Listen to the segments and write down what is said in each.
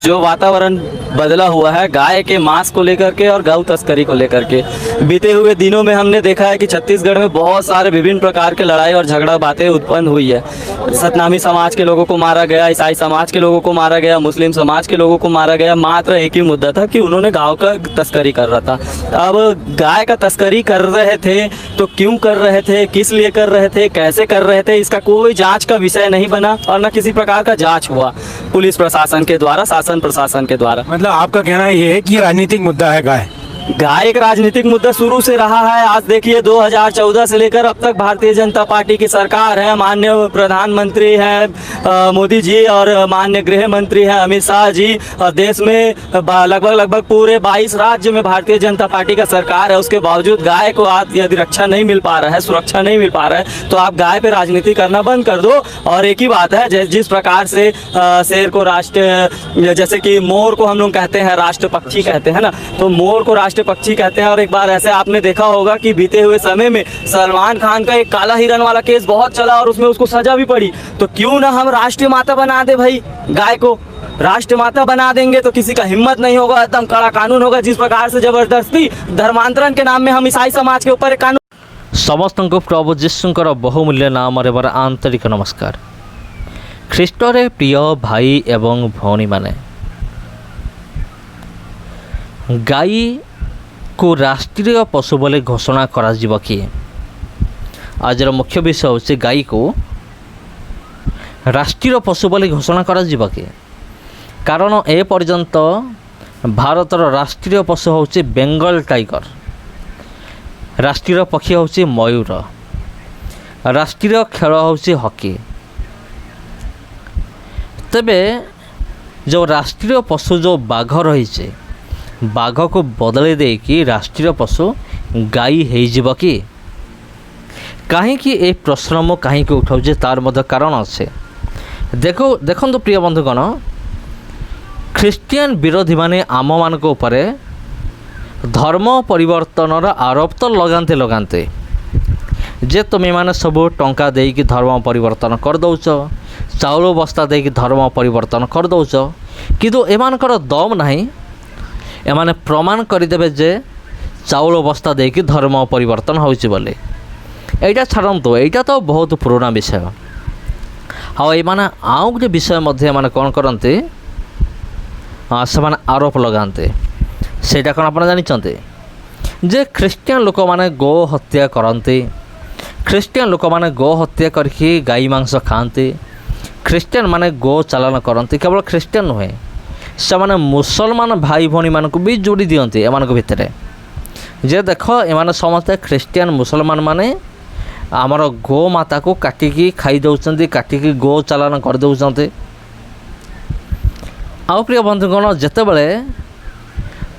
जो वातावरण बदला हुआ है गाय के मांस को लेकर के और गौ तस्करी को लेकर के, बीते हुए दिनों में हमने देखा है कि छत्तीसगढ़ में बहुत सारे विभिन्न प्रकार के लड़ाई और झगड़ा बातें उत्पन्न हुई है। सतनामी समाज के लोगों को मारा गया, ईसाई समाज के लोगों को मारा गया, मुस्लिम समाज के लोगों को मारा गया। मात्र एक ही मुद्दा था कि उन्होंने गाँव का तस्करी कर रहा था। अब गाय का तस्करी कर रहे थे तो क्यों कर रहे थे, किस लिए कर रहे थे, कैसे कर रहे थे, इसका कोई जांच का विषय नहीं बना और न किसी प्रकार का जांच हुआ पुलिस प्रशासन के द्वारा, शासन प्रशासन के द्वारा। मतलब आपका कहना ये है कि राजनीतिक मुद्दा है गाय? गाय एक राजनीतिक मुद्दा शुरू से रहा है। आज देखिए 2014 से लेकर अब तक भारतीय जनता पार्टी की सरकार है, माननीय प्रधानमंत्री है मोदी जी और माननीय गृह मंत्री है अमित शाह जी, और देश में लगभग पूरे 22 राज्य में भारतीय जनता पार्टी का सरकार है। उसके बावजूद गाय को आज यदि रक्षा नहीं मिल पा रहा है, सुरक्षा नहीं मिल पा रहा है, तो आप गाय पे राजनीति करना बंद कर दो। और एक ही बात है, जिस प्रकार से शेर को राष्ट्र, जैसे कि मोर को हम लोग कहते हैं राष्ट्र पक्षी कहते हैं ना, तो मोर को राष्ट्र पक्षी कहते हैं। और एक बार ऐसे आपने देखा होगा कि बीते हुए समय में सलमान खान का एक काला हिरन वाला केस बहुत चला और उसमें उसको सजा भी पड़ी। तो क्यों ना हम राष्ट्रीय माता बना दे भाई, गाय को राष्ट्र माता बना देंगे तो किसी का हिम्मत नहीं होगा, एकदम कड़ा कानून होगा। जिस प्रकार से जबरदस्ती धर्मांतरण के नाम में हम ईसाई समाज के ऊपर एक कानून। समस्त को प्रभु जीशुंकर बहुमूल्य नाम रे आंतरिक नमस्कार। ख्रीष्टरे प्रिय भाई एवं भौणी माने, गाई को राष्ट्रीय पशु बोले घोषणा करा जिवो कि? आज मुख्य विषय होचे गाई को राष्ट्रीय पशु बोले घोषणा करा जिवो कि? कारण ए पर्यंत भारतर राष्ट्रीय पशु होचे बेंगल टाइगर, राष्ट्रीय पक्षी होचे मयूर, राष्ट्रीय खेल होचे हॉकी। तेबे जो राष्ट्रीय पशु जो बाघ रही, बाघ को बदले दे कि राष्ट्रीय पशु गाई हो कि? कहीं प्रश्न मु कहीं उठाऊे तार मध्य कारण अच्छे। देखो प्रिय बंधुगण, ख्रीस्टियन विरोधी माने आम मान उपरे धर्म परिवर्तन आरोप तो लगाते लगाते जे तुम्हें माने सब टंका दे कि धर्म परिवर्तन कर दौच, चाउल बस्ता दे कि धर्म परिवर्तन कर दौच, किंतु एमानकर दम नहीं। एमाने प्रमाण करदेवे जे चाउल बस्ता दे कि धर्म परिवर्तन होची बोले। एटा छाड़तु, एटा तो बहुत पुराना विषय। हाँ, ये आउ गोटे विषय मध्य कौन करते, से आरोप लगाते। सेटा कौन आप जानते जे ख्रीस्टियन लोक माने गो हत्या करते, ख्रीस्टियन लोक माने गो हत्या करके गाई मांस खाते, ख्रीस्टियन माने गो चालन करते। केवल ख्रीस्टियन नुहे, से माने मुसलमान भाई भौणी मानक भी जोड़ी दियंती एमान भितर जे देख एमाने समस्ते ख्रीस्टियन मुसलमान माने आमर गो माता को काटिकी खाई दौरान, काटिकी गो चालान कर दौरान। आउ प्रिय बंधुगण, जिते बड़े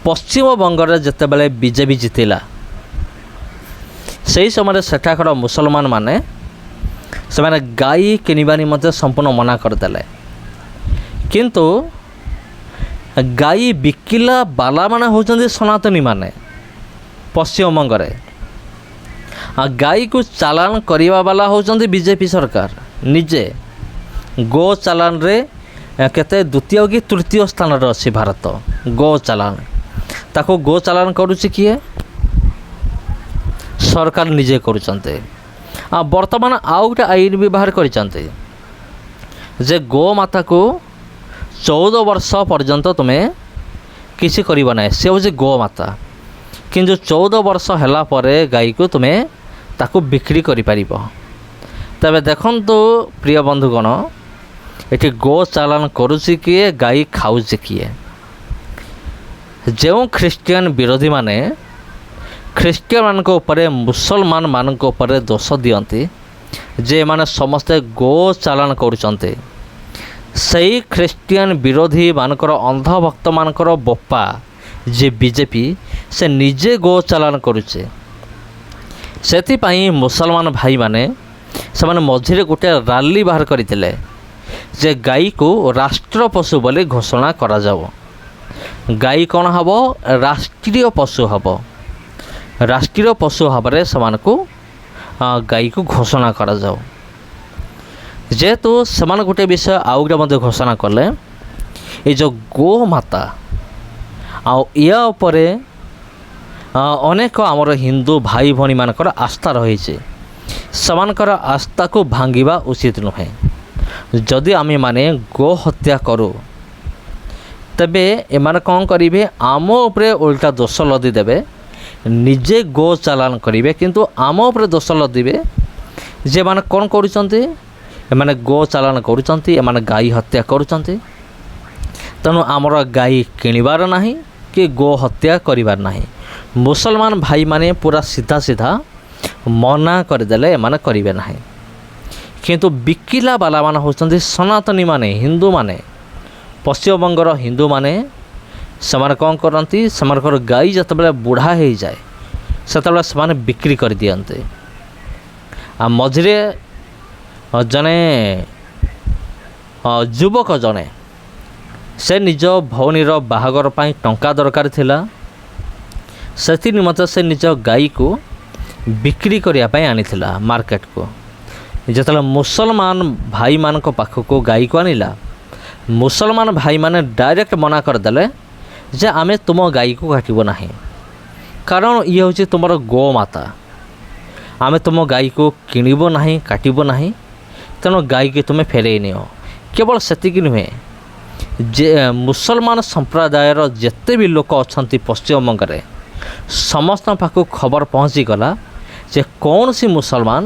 पश्चिम बंगरे जिते बड़े बीजेपी जितिला, से समय सेठाकर मुसलमान माने से माने गाई किनिबानी मते संपूर्ण मना करदेले। किंतु गाई बिकिला बाला माने होचंदी सनातनी माने पश्चिम बंगरे, गाई को चालान करिवा वाला होचंदी बीजेपी सरकार निजे। गो चालान रे केते द्वितीय कि तृतीय स्थान रे अछि भारत गो चालान। ताको गो चालान करूछि किए? सरकार निजे करूचंते। वर्तमान आउ गोटे आईन भी बाहर करिचंते जे गो माता को 14 वर्ष पर्यंत तुम्हें किसी करिबा नै, से होचे गो माता। किंतु 14 वर्ष हैला परे गाई को तुम्हें ताको बिक्री करि परिबो। तबे देखंतु प्रिय बंधुगण, एठी गो चालान करूछि किए, गाई खाउछि किए? जो ख्रीस्टियन विरोधी माने ख्रीस्टियन मान को ऊपर मुसलमान मान को ऊपर दोष दियंती जे माने समस्ते गो चालान करूचंते। सही ख्रीस्टियन विरोधी मानकर अंधभक्त मानकर बोपा जे बीजेपी से निजे गो चालान करुचे। से मुसलमान भाई माने से माने मझिरे गोटे रैली बाहर करते जे गाई को राष्ट्र पशु बोले घोषणा करा जाओ। गाई कौन हम राष्ट्रीय पशु हम, राष्ट्रीय पशु भाव से गाई को घोषणा करा जाओ। जेहेतु से गोटे विषय आउ गोटे घोषणा कले ଏ ଯେଉଁ ଗୋମାତା ଆଉ ୟା ଉପରେ ଅନେକ ଆମର ହିନ୍ଦୁ ଭାଇ ଭଉଣୀମାନଙ୍କର ଆସ୍ଥା ରହିଛି। ସେମାନଙ୍କର ଆସ୍ଥାକୁ ଭାଙ୍ଗିବା ଉଚିତ ନୁହେଁ। ଯଦି ଆମେମାନେ ଗୋ ହତ୍ୟା କରୁ ତେବେ ଏମାନେ କ'ଣ କରିବେ, ଆମ ଉପରେ ଓଲଟା ଦୋଷ ଲଦି ଦେବେ, ନିଜେ ଗୋ ଚାଲାଣ କରିବେ କିନ୍ତୁ ଆମ ଉପରେ ଦୋଷ ଲଦିବେ ଯେ ଏମାନେ କ'ଣ କରୁଛନ୍ତି, ଏମାନେ ଗୋ ଚାଲାଣ କରୁଛନ୍ତି, ଏମାନେ ଗାଈ ହତ୍ୟା କରୁଛନ୍ତି। ତେଣୁ ଆମର ଗାଈ କିଣିବାର ନାହିଁ କି ଗୋ ହତ୍ୟା କରିବାର ନାହିଁ। ମୁସଲମାନ ଭାଇମାନେ ପୁରା ସିଧା ସିଧା ମନା କରିଦେଲେ ଏମାନେ କରିବେ ନାହିଁ। କିନ୍ତୁ ବିକିଲା ବାଲାମାନେ ହେଉଛନ୍ତି ସନାତନୀମାନେ, ହିନ୍ଦୁମାନେ, ପଶ୍ଚିମବଙ୍ଗର ହିନ୍ଦୁମାନେ। ସେମାନେ କ'ଣ କରନ୍ତି, ସେମାନଙ୍କର ଗାଈ ଯେତେବେଳେ ବୁଢ଼ା ହୋଇଯାଏ ସେତେବେଳେ ସେମାନେ ବିକ୍ରି କରିଦିଅନ୍ତି। ଆଉ ମଝିରେ ଜଣେ ଯୁବକ ଜଣେ ସେ ନିଜ ଭଉଣୀର ବାହାଘର ପାଇଁ ଟଙ୍କା ଦରକାର ଥିଲା, ସେଥି ନିମନ୍ତେ ସେ ନିଜ ଗାଈକୁ ବିକ୍ରି କରିବା ପାଇଁ ଆଣିଥିଲା ମାର୍କେଟକୁ। ଯେତେବେଳେ ମୁସଲମାନ ଭାଇମାନଙ୍କ ପାଖକୁ ଗାଈକୁ ଆଣିଲା, ମୁସଲମାନ ଭାଇମାନେ ଡାଇରେକ୍ଟ ମନା କରିଦେଲେ ଯେ ଆମେ ତୁମ ଗାଈକୁ କାଟିବୁ ନାହିଁ, କାରଣ ଇଏ ହେଉଛି ତୁମର ଗୋମାତା, ଆମେ ତୁମ ଗାଈକୁ କିଣିବୁ ନାହିଁ, କାଟିବୁ ନାହିଁ, ତେଣୁ ଗାଈକି ତୁମେ ଫେରାଇ ନିଅ। କେବଳ ସେତିକି ନୁହେଁ, ଯେ ମୁସଲମାନ ସମ୍ପ୍ରଦାୟର ଯେତେ ବି ଲୋକ ଅଛନ୍ତି ପଶ୍ଚିମବଙ୍ଗରେ ସମସ୍ତଙ୍କ ପାଖକୁ ଖବର ପହଞ୍ଚିଗଲା ଯେ କୌଣସି ମୁସଲମାନ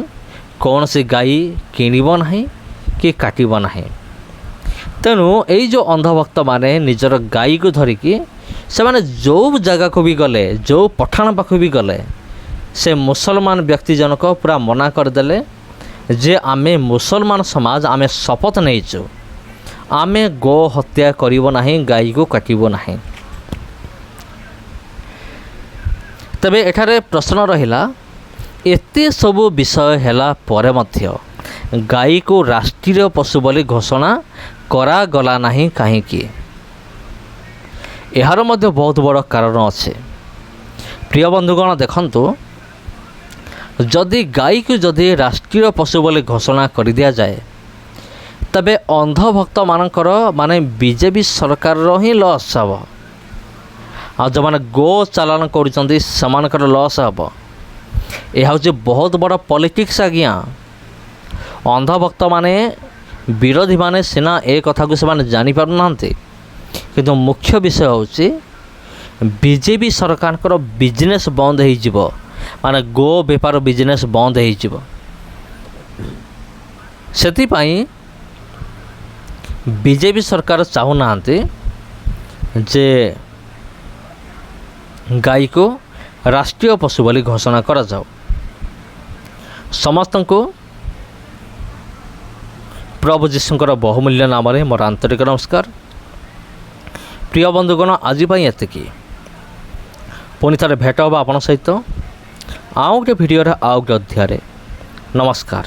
କୌଣସି ଗାଈ କିଣିବ ନାହିଁ କି କାଟିବ ନାହିଁ। ତେଣୁ ଏଇ ଯେଉଁ ଅନ୍ଧଭକ୍ତମାନେ ନିଜର ଗାଈକୁ ଧରିକି ସେମାନେ ଯେଉଁ ଜାଗାକୁ ବି ଗଲେ, ଯେଉଁ ପଠାଣ ପାଖକୁ ବି ଗଲେ, ସେ ମୁସଲମାନ ବ୍ୟକ୍ତି ଜଣକ ପୁରା ମନା କରିଦେଲେ ଯେ ଆମେ ମୁସଲମାନ ସମାଜ, ଆମେ ଶପଥ ନେଇଛୁ ଆମେ ଗୋ ହତ୍ୟା କରିବ ନାହିଁ, ଗାଈକୁ କାଟିବ ନାହିଁ। ତେବେ ଏଠାରେ ପ୍ରଶ୍ନ ରହିଲା, ଏତେ ସବୁ ବିଷୟ ହେଲା ପରେ ମଧ୍ୟ ଗାଈକୁ ରାଷ୍ଟ୍ରୀୟ ପଶୁ ବୋଲି ଘୋଷଣା କରାଗଲା ନାହିଁ କାହିଁକି? ଏହାର ମଧ୍ୟ ବହୁତ ବଡ଼ କାରଣ ଅଛି। ପ୍ରିୟ ବନ୍ଧୁଗଣ, ଦେଖନ୍ତୁ, ଯଦି ଗାଈକୁ ଯଦି ରାଷ୍ଟ୍ରୀୟ ପଶୁ ବୋଲି ଘୋଷଣା କରିଦିଆଯାଏ ତେବେ ଅନ୍ଧଭକ୍ତମାନଙ୍କର ମାନେ ବିଜେପି ସରକାରର ହିଁ ଲସ୍ ହେବ, ଆଉ ଯେଉଁମାନେ ଗୋ ଚାଲାଣ କରୁଛନ୍ତି ସେମାନଙ୍କର ଲସ୍ ହେବ। ଏହା ହେଉଛି ବହୁତ ବଡ଼ ପଲିଟିକ୍ସ ଆଜ୍ଞା। ଅନ୍ଧଭକ୍ତମାନେ, ବିରୋଧୀମାନେ ସିନା ଏ କଥାକୁ ସେମାନେ ଜାଣିପାରୁନାହାନ୍ତି, କିନ୍ତୁ ମୁଖ୍ୟ ବିଷୟ ହେଉଛି ବିଜେପି ସରକାରଙ୍କର ବିଜନେସ୍ ବନ୍ଦ ହୋଇଯିବ, ମାନେ ଗୋ ବେପାର ବିଜନେସ୍ ବନ୍ଦ ହୋଇଯିବ। ସେଥିପାଇଁ ବିଜେପି ସରକାର ଚାହୁଁନାହାନ୍ତି ଯେ ଗାଈକୁ ରାଷ୍ଟ୍ରୀୟ ପଶୁ ବୋଲି ଘୋଷଣା କରାଯାଉ। ସମସ୍ତଙ୍କୁ ପ୍ରଭୁ ଯୀଶୁଙ୍କର ବହୁମୂଲ୍ୟ ନାମରେ ମୋର ଆନ୍ତରିକ ନମସ୍କାର। ପ୍ରିୟ ବନ୍ଧୁଗଣ, ଆଜି ପାଇଁ ଏତିକି। ପୁଣି ଥରେ ଭେଟ ହେବ ଆପଣଙ୍କ ସହିତ ଆଉ ଗୋଟେ ଭିଡ଼ିଓରେ, ଆଉ ଗୋଟେ ଅଧ୍ୟାୟରେ। ନମସ୍କାର।